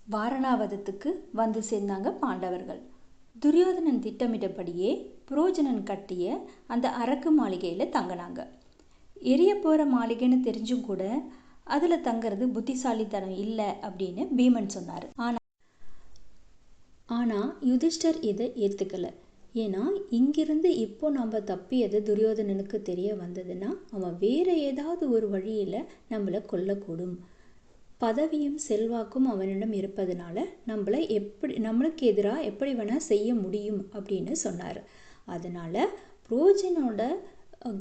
வாரணாவதத்துக்கு வந்து சேர்ந்தாங்க பாண்டவர்கள். துரியோதனன் திட்டமிட்டபடியே புரோஜனன் கட்டிய அந்த அரக்கு மாளிகையில் தங்கினாங்க. எரிய போகிற மாளிகைன்னு தெரிஞ்சும் கூட அதில் தங்கிறது புத்திசாலித்தனம் இல்லை அப்படின்னு பீமன் சொன்னார். ஆனால் யுதிஷ்டர் இதை ஏற்றுக்கலை. ஏன்னா இங்கிருந்து இப்போ நம்ம தப்பியது துரியோதனனுக்கு தெரிய வந்ததுன்னா அவன் வேறு ஏதாவது ஒரு வழியில் நம்மளை கொல்லக்கூடும். பதவியும் செல்வாக்கும் அவனிடம் இருப்பதனால நம்மளுக்கு எதிராக எப்படி வேணால் செய்ய முடியும் அப்படின்னு சொன்னார். அதனால் புரோஜனோட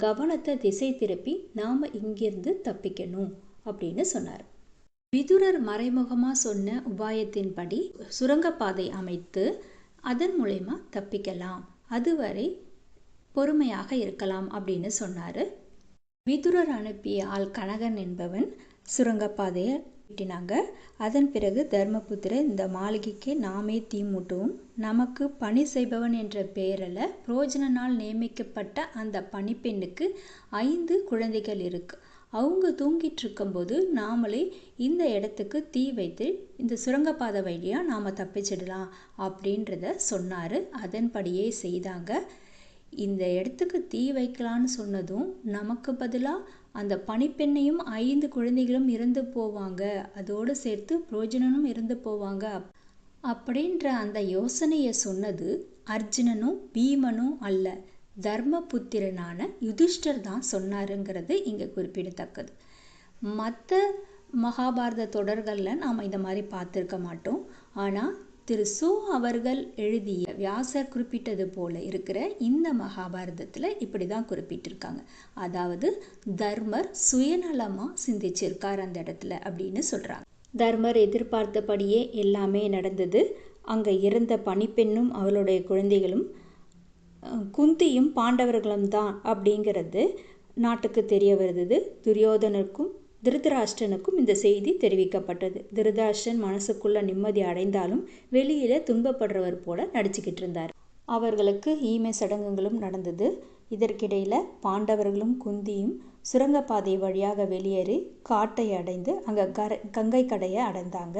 கவனத்தை திசை திருப்பி நாம் இங்கிருந்து தப்பிக்கணும் அப்படின்னு சொன்னார். விதுரர் மறைமுகமாக சொன்ன உபாயத்தின்படி சுரங்கப்பாதை அமைத்து அதன் மூலமா தப்பிக்கலாம், அதுவரை பொறுமையாக இருக்கலாம் அப்படின்னு சொன்னார். விதுரர் அனுப்பிய ஆள் கனகன் என்பவன் சுரங்கப்பாதையை வெட்டினாங்க. அதன் பிறகு தர்மபுத்திரர் இந்த மாளிகைக்கு நாமே தீ மூட்டுவோம், நமக்கு பணி செய்பவன் என்ற பெயரில் புரோஜனால் நியமிக்கப்பட்ட அந்த பணிப்பெண்ணுக்கு 5 குழந்தைகள் இருக்கு, அவங்க தூங்கிட்டு இருக்கும்போது நாமளே இந்த இடத்துக்கு தீ வைத்து இந்த சுரங்கப்பாதை வழியாக நாம் தப்பிச்சிடலாம் அப்படின்றத சொன்னார். அதன்படியே செய்தாங்க. இந்த இடத்துக்கு தீ வைக்கலான்னு சொன்னதும் நமக்கு பதிலாக அந்த பணிப்பெண்ணையும் 5 குழந்தைகளும் இறந்து போவாங்க, அதோடு சேர்த்து புரோஜனனும் இறந்து போவாங்க அப்படின்ற அந்த யோசனையை சொன்னது அர்ஜுனனும் பீமனும் அல்ல, தர்மபுத்திரனான யுதிஷ்டர் தான் சொன்னாருங்கிறது இங்கே குறிப்பிடத்தக்கது. மற்ற மகாபாரத தொடர்களில் நாம் இந்த மாதிரி பார்த்துருக்க மாட்டோம். ஆனால் திரு சோ அவர்கள் எழுதிய வியாசர் குறிப்பிட்டது போல இருக்கிற இந்த மகாபாரதத்தில் இப்படி தான் குறிப்பிட்டிருக்காங்க. அதாவது தர்மர் சுயநலமாக சிந்திச்சிருக்கார் அந்த இடத்துல அப்படின்னு சொல்கிறாங்க. தர்மர் எதிர்பார்த்தபடியே எல்லாமே நடந்தது. அங்கே இருந்த பணிப்பெண்ணும் அவளுடைய குழந்தைகளும் குந்தியும் பாண்டவர்களும் தான் அப்படிங்கிறது நாட்டுக்கு தெரிய வருது. துரியோதனருக்கும் திருதராஷ்டிரனுக்கும் இந்த செய்தி தெரிவிக்கப்பட்டது. திருதராஷ்டிரன் மனசுக்குள்ள நிம்மதி அடைந்தாலும் வெளியில துன்பப்படுறவர் போல நடிச்சுக்கிட்டு இருந்தார். அவர்களுக்கு ஈமை சடங்குகளும் நடந்தது. இதற்கிடையில பாண்டவர்களும் குந்தியும் சுரங்கப்பாதை வழியாக வெளியேறி காட்டை அடைந்து அங்கே கங்கை கடையை அடைந்தாங்க.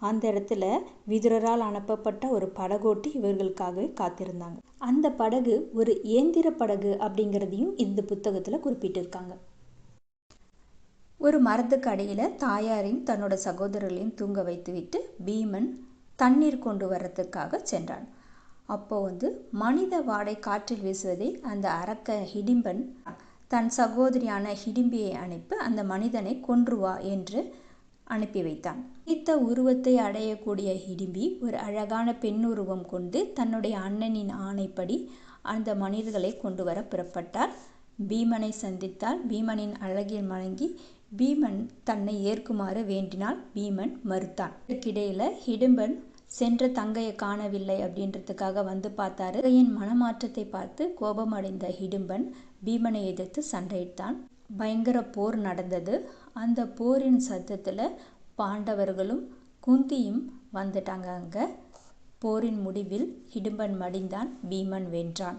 அந்த இடத்துல விதுரரால் அனுப்பப்பட்ட ஒரு படகோட்டி இவர்களுக்காகவே காத்திருந்தாங்க. அந்த படகு ஒரு இயந்திர படகு அப்படிங்கிறதையும் இந்த புத்தகத்தில் குறிப்பிட்டிருக்காங்க. ஒரு மரத்துக்கு அடியில் தாயாரையும் தன்னோட சகோதரர்களையும் தூங்க வைத்துவிட்டு பீமன் தண்ணீர் கொண்டு வர்றதுக்காக சென்றான். அப்போ மனித வாடை காற்றில் வீசுவதை அந்த அரக்க ஹிடிம்பன் தன் சகோதரியான ஹிடிம்பியை அனுப்பி அந்த மனிதனை கொன்றுவா என்று அனுப்பி வைத்தான். நீத்த உருவத்தை அடையக்கூடிய ஹிடிம்பி ஒரு அழகான பெண்ணுருவம் கொண்டு தன்னுடைய அண்ணனின் ஆணைப்படி அந்த மனிதர்களை கொண்டு வர புறப்பட்டார். பீமனை சந்தித்தால் பீமனின் அழகில் மயங்கி பீமன் தன்னை ஏற்குமாறு வேண்டினால் பீமன் மறுத்தான். இதற்கிடையில ஹிடிம்பன் சென்ற தங்கையை காணவில்லை அப்படின்றதுக்காக வந்து பார்த்தாரு. தங்கையின் மனமாற்றத்தை பார்த்து கோபமடைந்த ஹிடிம்பன் பீமனை எதிர்த்து சண்டையிட்டான். பயங்கர போர் நடந்தது. அந்த போரின் சத்தத்தில் பாண்டவர்களும் குந்தியும் வந்துட்டாங்க. அங்கே போரின் முடிவில் ஹிடிம்பன் மடிந்தான், பீமன் வென்றான்.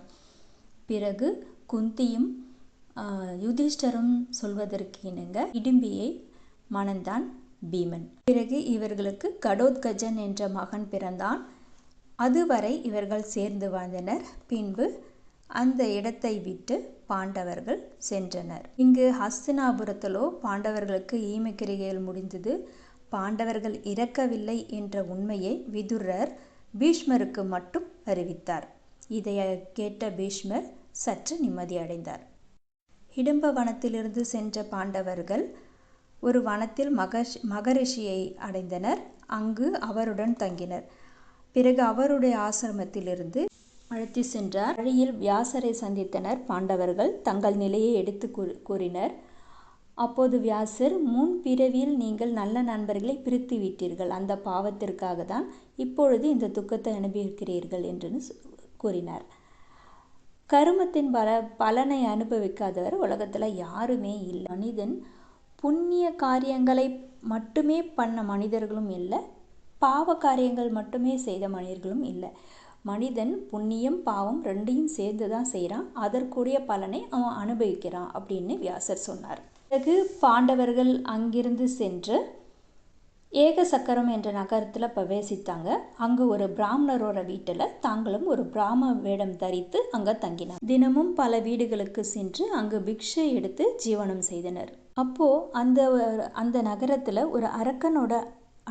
பிறகு குந்தியும் யுதிஷ்டரும் சொல்வதற்கு இணங்க ஹிடிம்பியை மணந்தான் பீமன். பிறகு இவர்களுக்கு கடோத்கஜன் என்ற மகன் பிறந்தான். அதுவரை இவர்கள் சேர்ந்து வாழ்ந்தனர். பின்பு அந்த இடத்தை விட்டு பாண்டவர்கள் சென்றனர். இங்கு ஹஸ்தினாபுரத்திலோ பாண்டவர்களுக்கு ஈமக்கிரிகைகள் முடிந்தது. பாண்டவர்கள் இறக்கவில்லை என்ற உண்மையை விதுரர் பீஷ்மருக்கு மட்டும் அறிவித்தார். இதை கேட்ட பீஷ்மர் சற்று நிம்மதி அடைந்தார். ஹிடிம்ப வனத்திலிருந்து சென்ற பாண்டவர்கள் ஒரு வனத்தில் மகரிஷியை அடைந்தனர். அங்கு அவருடன் தங்கினர். பிறகு அவருடைய ஆசிரமத்திலிருந்து அழைத்து சென்றார். வழியில் வியாசரை சந்தித்தனர். பாண்டவர்கள் தங்கள் நிலையை எடுத்து கூறினர். அப்போது வியாசர், முன் பிறவியில் நீங்கள் நல்ல நண்பர்களை பிரித்து விட்டீர்கள், அந்த பாவத்திற்காக தான் இப்பொழுது இந்த துக்கத்தை அனுபவிக்கிறீர்கள் என்று கூறினார். கருமத்தின் பலனை அனுபவிக்காதவர் உலகத்தில் யாருமே இல்லை. மனிதன் புண்ணிய காரியங்களை மட்டுமே பண்ண மனிதர்களும் இல்லை, பாவ காரியங்கள் மட்டுமே செய்த மனிதர்களும் இல்லை. மனிதன் புண்ணியம் பாவம் ரெண்டையும் சேர்ந்து தான் செய்கிறான், அதற்குரிய பலனை அவன் அனுபவிக்கிறான் அப்படின்னு வியாசர் சொன்னார். பிறகு பாண்டவர்கள் அங்கிருந்து சென்று ஏகசக்கரம் என்ற நகரத்தில் பிரவேசித்தாங்க. அங்கு ஒரு பிராமணரோட வீட்டில் தாங்களும் ஒரு பிராம வேடம் தரித்து அங்கே தங்கினார். தினமும் பல வீடுகளுக்கு சென்று அங்கு பிக்ஷை எடுத்து ஜீவனம் செய்தனர். அப்போது அந்த நகரத்தில் ஒரு அரக்கனோட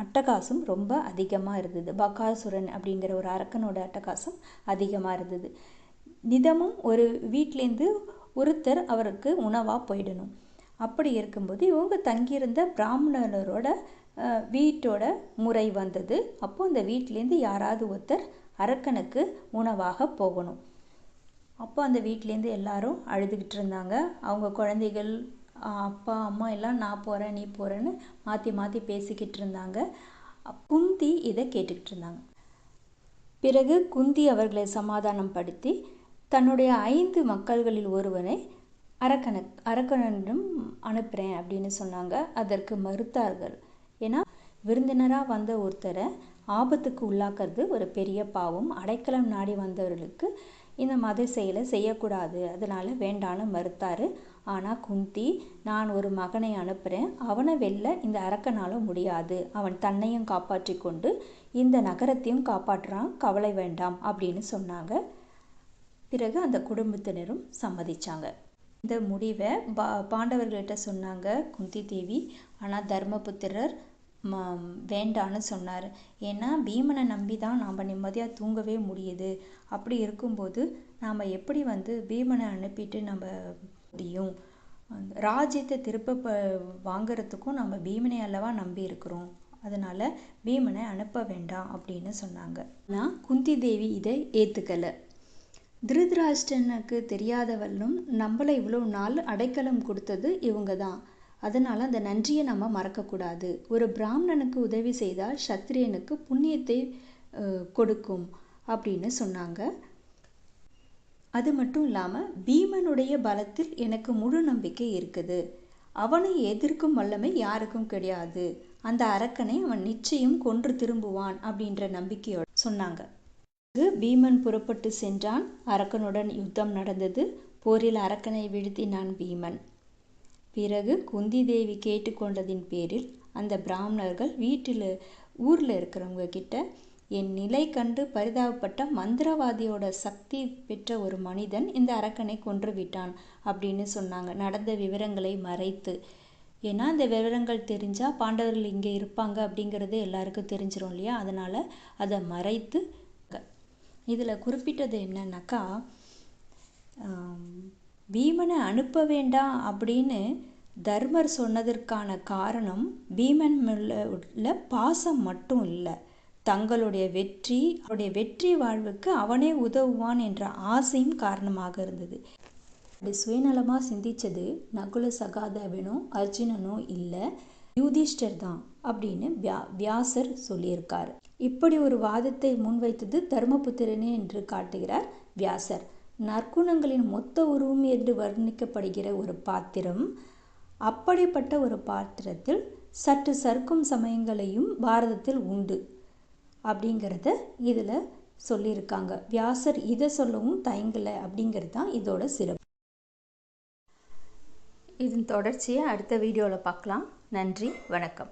அட்டகாசம் ரொம்ப அதிகமாக இருந்தது. பகாசுரன் அப்படிங்கிற ஒரு அரக்கனோட அட்டகாசம் அதிகமாக இருந்தது. தினமும் ஒரு வீட்டிலேருந்து ஒருத்தர் அவருக்கு உணவாக போயிடணும். அப்படி இருக்கும்போது இவங்க தங்கியிருந்த பிராமணரோட வீட்டோட முறை வந்தது. அப்போது அந்த வீட்டிலேருந்து யாராவது ஒருத்தர் அரக்கனுக்கு உணவாக போகணும். அப்போ அந்த வீட்டிலேருந்து எல்லாரும் அழுதுகிட்டு இருந்தாங்க. அவங்க குழந்தைகள், அப்பா அம்மா எல்லாம் நான் போகிறேன் நீ போகிறேன்னு மாற்றி மாற்றி பேசிக்கிட்டு இருந்தாங்க. குந்தி இதை கேட்டுக்கிட்டு இருந்தாங்க. பிறகு குந்தி அவர்களை சமாதானம் படுத்தி தன்னுடைய 5 மக்கள்களில் ஒருவனை அரக்கனிடம் அனுப்புகிறேன் அப்படின்னு சொன்னாங்க. அதற்கு மறுத்தார்கள். ஏன்னா விருந்தினராக வந்த ஒருத்தரை ஆபத்துக்கு உள்ளாக்கிறது ஒரு பெரிய பாவம். அடைக்கலம் நாடி வந்தவர்களுக்கு இந்த மத செயலை செய்யக்கூடாது, அதனால் வேண்டான்னு மறுத்தார். ஆனால் குந்தி, நான் ஒரு மகனை அனுப்புகிறேன், அவனை வெல்ல இந்த அரக்கனால் முடியாது, அவன் தன்னையும் காப்பாற்றி கொண்டு இந்த நகரத்தையும் காப்பாற்றுறான், கவலை வேண்டாம் அப்படின்னு சொன்னாங்க. பிறகு அந்த குடும்பத்தினரும் சம்மதிச்சாங்க. இந்த முடிவை பாண்டவர்கள்கிட்ட சொன்னாங்க குந்தி தேவி. ஆனால் தர்மபுத்திரர் வேண்டான்னு சொன்னார். ஏன்னா பீமனை நம்பி தான் நாம் நிம்மதியாக தூங்கவே முடியுது. அப்படி இருக்கும்போது நாம் எப்படி பீமனை அனுப்பிட்டு நம்ம முடியும்? ராஜ்யத்தை திருப்ப வாங்கிறதுக்கும் நம்ம பீமனை அல்லவா நம்பி இருக்கிறோம், அதனால் பீமனை அனுப்ப வேண்டாம் அப்படின்னு சொன்னாங்க. ஆனால் குந்தி தேவி இதை ஏற்றுக்கலை. திருதராஷ்டிரனுக்கு தெரியாதவளும் நம்மளை இவ்வளோ நாள் அடைக்கலம் கொடுத்தது இவங்க தான், அதனால் அந்த நன்றியை நம்ம மறக்கக்கூடாது. ஒரு பிராமணனுக்கு உதவி செய்தால் சத்திரியனுக்கு புண்ணியத்தை கொடுக்கும் அப்படின்னு சொன்னாங்க. அது மட்டும் இல்லாமல் பீமனுடைய பலத்தில் எனக்கு முழு நம்பிக்கை இருக்குது, அவனை எதிர்க்கும் வல்லமை யாருக்கும் கிடையாது, அந்த அரக்கனை அவன் நிச்சயம் கொன்று திரும்புவான் அப்படின்ற நம்பிக்கையோடு சொன்னாங்க. பீமன் புறப்பட்டு சென்றான். அரக்கனுடன் யுத்தம் நடந்தது. போரில் அரக்கனை வீழ்த்தினான் பீமன். பிறகு குந்தி தேவி கேட்டுக்கொண்டதின் பேரில் அந்த பிராமணர்கள் ஊரில் இருக்கிறவங்க கிட்ட, என் நிலை கண்டு பரிதாபப்பட்ட மந்திரவாதியோட சக்தி பெற்ற ஒரு மனிதன் இந்த அரக்கனை கொன்று விட்டான் அப்படின்னு சொன்னாங்க. நடந்த விவரங்களை மறைத்து. ஏன்னா இந்த விவரங்கள் தெரிஞ்சால் பாண்டவர்கள் இங்கே இருப்பாங்க அப்படிங்கிறது எல்லாருக்கும் தெரிஞ்சிடும் இல்லையா, அதனால் அதை மறைத்து. இதில் குறிப்பிட்டது என்னன்னாக்கா, பீமனை அனுப்ப வேண்டாம் அப்படின்னு தர்மர் சொன்னதற்கான காரணம் பீமன் உள்ள பாசம் மட்டும் இல்லை, தங்களுடைய வெற்றி வாழ்வுக்கு அவனே உதவுவான் என்ற ஆசையும் காரணமாக இருந்தது. அப்படி சுயநலமாக சிந்தித்தது நகுல சகாதேவனோ அர்ஜுனனோ இல்லை, யுதிஷ்டர் தான் அப்படின்னு வியாசர் சொல்லியிருக்கார். இப்படி ஒரு வாதத்தை முன்வைத்தது தர்மபுத்திரனே என்று காட்டுகிறார் வியாசர். நற்குணங்களின் மொத்த உருவம் என்று வர்ணிக்கப்படுகிற ஒரு பாத்திரம், அப்படிப்பட்ட ஒரு பாத்திரத்தில் சற்று சறுக்கும் சமயங்களையும் பாரதத்தில் உண்டு அப்படிங்கிறத இதில் சொல்லியிருக்காங்க. வியாசர் இதை சொல்லவும் தயங்கலை அப்படிங்கிறது தான் இதோட சிறப்பு. இதன் தொடர்ச்சியை அடுத்த வீடியோவில் பார்க்கலாம். நன்றி, வணக்கம்.